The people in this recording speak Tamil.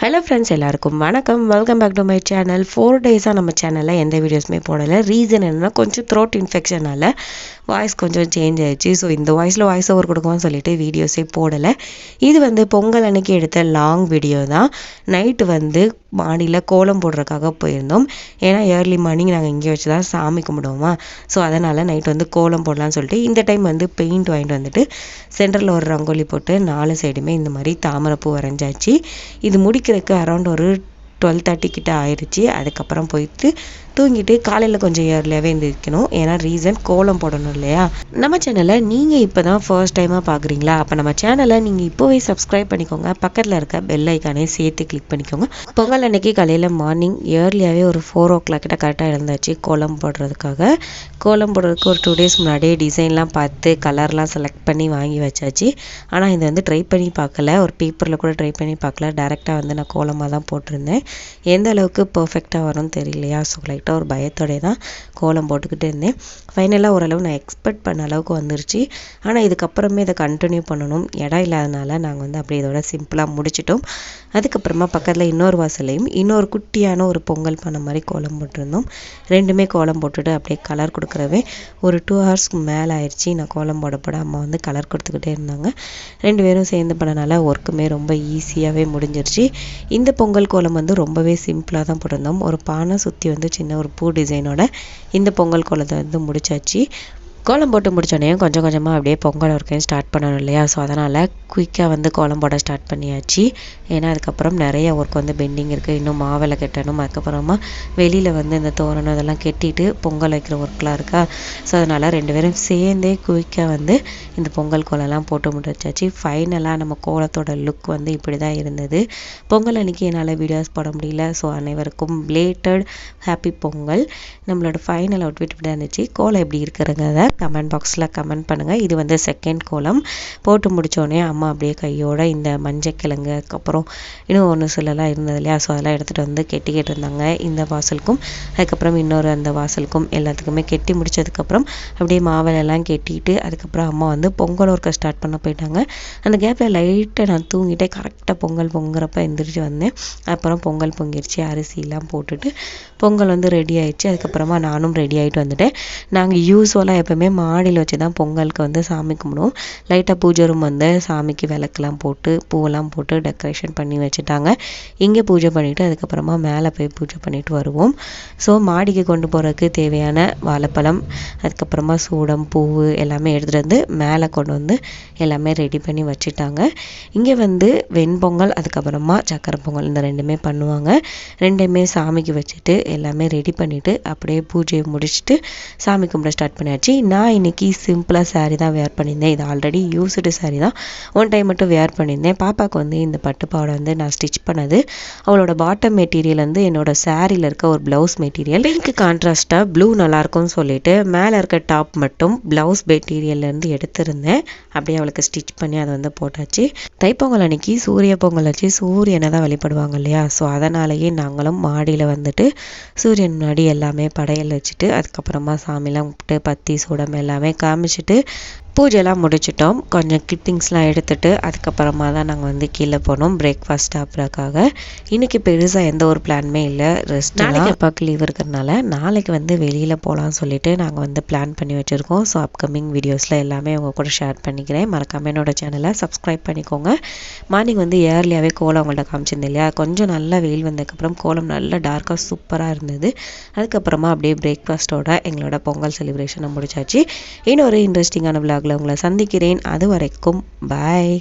ஹலோ ஃப்ரெண்ட்ஸ், எல்லாருக்கும் வணக்கம். Welcome back to my channel. 4 டேஸாக நம்ம சேனலில் எந்த வீடியோஸுமே போடலை. ரீசன் என்னென்னா, கொஞ்சம் த்ரோட் இன்ஃபெக்ஷனால் வாய்ஸ் கொஞ்சம் சேஞ்ச் ஆகிடுச்சு. ஸோ இந்த வாய்ஸ் ஓவர் கொடுக்குவோன்னு சொல்லிட்டு வீடியோஸே போடலை. இது பொங்கல் அன்னைக்கு எடுத்த லாங் வீடியோ தான். நைட்டு மாடியில் கோலம் போடுறதுக்காக போயிருந்தோம். ஏன்னா ஏர்லி மார்னிங் நாங்கள் இங்கே வச்சு தான் சாமி கும்பிடுவோமா. ஸோ அதனால் நைட் கோலம் போடலான்னு சொல்லிட்டு இந்த டைம் பெயிண்ட் வாங்கிட்டு வந்துட்டு சென்டரில் ஒரு ரங்கோலி போட்டு 4 சைடுமே இந்த மாதிரி தாமரைப்பூ வரைஞ்சாச்சு. இது முடிக்கிறதுக்கு அரௌண்ட் ஒரு 12:30 கிட்ட ஆயிடுச்சு. அதுக்கப்புறம் போயிட்டு தூங்கிட்டு காலையில் கொஞ்சம் ஏர்லியாகவே எழுந்திரிக்கணும். ஏன்னா ரீசன் கோலம் போடணும் இல்லையா. நம்ம சேனலை நீங்கள் இப்போ தான் ஃபர்ஸ்ட் டைமாக பார்க்குறீங்களா? அப்போ நம்ம சேனலை நீங்கள் இப்போவே சப்ஸ்கிரைப் பண்ணிக்கோங்க. பக்கத்தில் இருக்க பெல் ஐக்கானே சேர்த்து கிளிக் பண்ணிக்கோங்க. பொங்கல் அன்னைக்கு காலையில் மார்னிங் ஏர்லியாகவே ஒரு 4 o'clock கிட்ட கரெக்டாக எழுந்தாச்சு கோலம் போடுறதுக்காக. கோலம் போடுறதுக்கு ஒரு 2 days முன்னாடியே டிசைன்லாம் பார்த்து கலர்லாம் செலக்ட் பண்ணி வாங்கி வச்சாச்சு. ஆனால் இது ட்ரை பண்ணி பார்க்கல, ஒரு பேப்பரில் கூட ட்ரை பண்ணி பார்க்கல. டேரெக்டாக நான் கோலமாக தான் போட்டிருந்தேன். எந்த அளவுக்கு பர்ஃபெக்டாக வரும்னு தெரியலையா. ஸோ லைட்டாக ஒரு பயத்தோடய தான் கோலம் போட்டுக்கிட்டு இருந்தேன். ஃபைனலாக ஓரளவு நான் எக்ஸ்பெக்ட் பண்ண அளவுக்கு வந்துருச்சு. ஆனால் இதுக்கப்புறமே இதை கண்டினியூ பண்ணணும். இடம் இல்லாதனால நாங்கள் அப்படியே இதோட சிம்பிளாக முடிச்சிட்டோம். அதுக்கப்புறமா பக்கத்தில் இன்னொரு வாசலையும் இன்னொரு குட்டியான ஒரு பொங்கல் பண்ண மாதிரி கோலம் போட்டிருந்தோம். ரெண்டுமே கோலம் போட்டுட்டு அப்படியே கலர் கொடுக்குறவே ஒரு 2 hours மேலே ஆயிடுச்சு. நான் கோலம் போட அம்மா கலர் கொடுத்துக்கிட்டே இருந்தாங்க. 2 பேரும் சேர்ந்து பண்ணனால ஒர்க்குமே ரொம்ப ஈஸியாகவே முடிஞ்சிருச்சு. இந்த பொங்கல் கோலம் ரொம்பவே சிம்பிளாக தான் போட்டிருந்தோம். ஒரு பானை சுற்றி சின்ன ஒரு பூ டிசைனோட இந்த பொங்கல் கோலத்தை முடிச்சாச்சு. கோலம் போட்டு முடிச்சோடனே கொஞ்சம் கொஞ்சமாக அப்படியே பொங்கல் ஒர்க்கையும் ஸ்டார்ட் பண்ணணும் இல்லையா. ஸோ அதனால் குயிக்காக கோலம் போட ஸ்டார்ட் பண்ணியாச்சு. ஏன்னா அதுக்கப்புறம் நிறைய ஒர்க் பெண்டிங் இருக்குது. இன்னும் மாவிளை கட்டணும். அதுக்கப்புறமா வெளியில் இந்த தோரணம் இதெல்லாம் கட்டிட்டு பொங்கல் வைக்கிற ஒர்க்லாம் இருக்கா. ஸோ அதனால் 2 பேரும் சேர்ந்தே குயிக்காக இந்த பொங்கல் கோலம்லாம் போட்டு முடிச்சாச்சு. ஃபைனலாக நம்ம கோலத்தோட லுக் இப்படி தான் இருந்தது. பொங்கல் அன்றைக்கி என்னால் வீடியோஸ் போட முடியல. ஸோ அனைவருக்கும் பிளேட்டட் ஹாப்பி பொங்கல். நம்மளோட ஃபைனல் அவுட்ஃபிட் இப்படி இருந்துச்சு. கோலம் எப்படி இருக்கிறத கமெண்ட் பாக்ஸில் கமெண்ட் பண்ணுங்கள். இது செகண்ட் கோலம் போட்டு முடித்தோடனே அம்மா அப்படியே கையோட இந்த மஞ்சக்கிழங்கு அதுக்கப்புறம் இன்னும் ஒன்று சிலலாம் இருந்தது இல்லையா. ஸோ அதெல்லாம் எடுத்துகிட்டு கெட்டிக்கிட்டு இருந்தாங்க. இந்த வாசலுக்கும் அதுக்கப்புறம் இன்னொரு அந்த வாசலுக்கும் எல்லாத்துக்குமே கெட்டி முடித்ததுக்கப்புறம் அப்படியே மாவிலெல்லாம் கெட்டிட்டு அதுக்கப்புறம் அம்மா பொங்கல் ஒர்க்கை ஸ்டார்ட் பண்ண போயிட்டாங்க. அந்த கேப்பில் லைட்டாக நான் தூங்கிட்டே கரெக்டாக பொங்கல் பொங்குறப்ப எந்திரிச்சு வந்தேன். அப்புறம் பொங்கல் பொங்கிருச்சு. அரிசிலாம் போட்டுட்டு பொங்கல் ரெடி ஆயிடுச்சு. அதுக்கப்புறமா நானும் ரெடி ஆகிட்டு வந்துட்டேன். நாங்கள் யூஸ்வலாக எப்போவுமே மாடியில் வச்சு தான் பொங்கலுக்கு சாமி கும்பிடுவோம். லைட்டாக பூஜை ரூம் சாமிக்கு விளக்கெல்லாம் போட்டு பூவெல்லாம் போட்டு டெக்கரேஷன் பண்ணி வச்சுட்டாங்க. இங்கே பூஜை பண்ணிவிட்டு அதுக்கப்புறமா மேலே போய் பூஜை பண்ணிட்டு வருவோம். ஸோ மாடிக்கு கொண்டு போகிறதுக்கு தேவையான வாழைப்பழம் அதுக்கப்புறமா சூடம் பூவு எல்லாமே எடுத்துகிட்டு மேலே கொண்டு எல்லாமே ரெடி பண்ணி வச்சுட்டாங்க. இங்கே வெண்பொங்கல் அதுக்கப்புறமா சக்கரை பொங்கல் இந்த 2மே பண்ணுவாங்க. 2மே சாமிக்கு வச்சுட்டு எல்லாமே ரெடி பண்ணிவிட்டு அப்படியே பூஜையை முடிச்சுட்டு சாமி கும்பிட ஸ்டார்ட் பண்ணியாச்சு. நான் இன்றைக்கி சிம்பிளாக சாரீ தான் வேர் பண்ணியிருந்தேன். இது ஆல்ரெடி யூஸ்டு சாரீ தான். ஒன் டைம் மட்டும் வேர் பண்ணியிருந்தேன். பாப்பாவுக்கு இந்த பட்டு பாவாடை நான் ஸ்டிச் பண்ணது. அவளோட பாட்டம் மெட்டீரியல் என்னோட சாரியில் இருக்க ஒரு ப்ளவுஸ் மெட்டீரியல். பிங்க்கு கான்ட்ராஸ்ட்டாக ப்ளூ நல்லாயிருக்கும்னு சொல்லிட்டு மேலே இருக்க டாப் மட்டும் ப்ளவுஸ் மெட்டீரியல்லேருந்து எடுத்திருந்தேன். அப்படியே அவளுக்கு ஸ்டிச் பண்ணி அதை போட்டாச்சு. தைப்பொங்கல் அன்னைக்கு சூரிய பொங்கல் வச்சு சூரியனை தான் வழிபடுவாங்க இல்லையா. ஸோ அதனாலேயே நாங்களும் மாடியில் சூரியன் முன்னாடி எல்லாமே படையல் வச்சுட்டு அதுக்கப்புறமா சாமிலாம் கும்பிட்டு பத்தி சூடம் எல்லாமே காமிச்சிட்டு பூஜைலாம் முடிச்சிட்டோம். கொஞ்சம் கிளிப்பிங்ஸ்லாம் எடுத்துகிட்டு அதுக்கப்புறமா தான் நாங்கள் கீழே போனோம் பிரேக்ஃபாஸ்ட் சாப்பிட்றதுக்காக. இன்றைக்கி பெருசாக எந்த ஒரு பிளானுமே இல்லை. ரெஸ்ட். நாளைக்கு அப்பாவுக்கு லீவ் இருக்கிறதுனால நாளைக்கு வெளியில் போகலான்னு சொல்லிட்டு நாங்கள் பிளான் பண்ணி வச்சுருக்கோம். ஸோ அப்கமிங் வீடியோஸில் எல்லாமே உங்கள் கூட ஷேர் பண்ணிக்கிறேன். மறக்காமல் என்னோட சேனலை சப்ஸ்கிரைப் பண்ணிக்கோங்க. மார்னிங் ஏர்லியாகவே கோலம் அவங்கள்ட்ட காமிச்சிருந்தேன் இல்லையா. கொஞ்சம் நல்லா வெயில் வந்ததுக்கப்புறம் கோலம் நல்லா டார்க்காக சூப்பராக இருந்தது. அதுக்கப்புறமா அப்படியே பிரேக்ஃபாஸ்ட்டோட எங்களோட பொங்கல் செலிப்ரேஷனை முடிச்சாச்சு. இன்னொரு இன்ட்ரெஸ்டிங்கான விளாகில் உங்களை சந்திக்கிறேன். அது வரைக்கும் பாய்.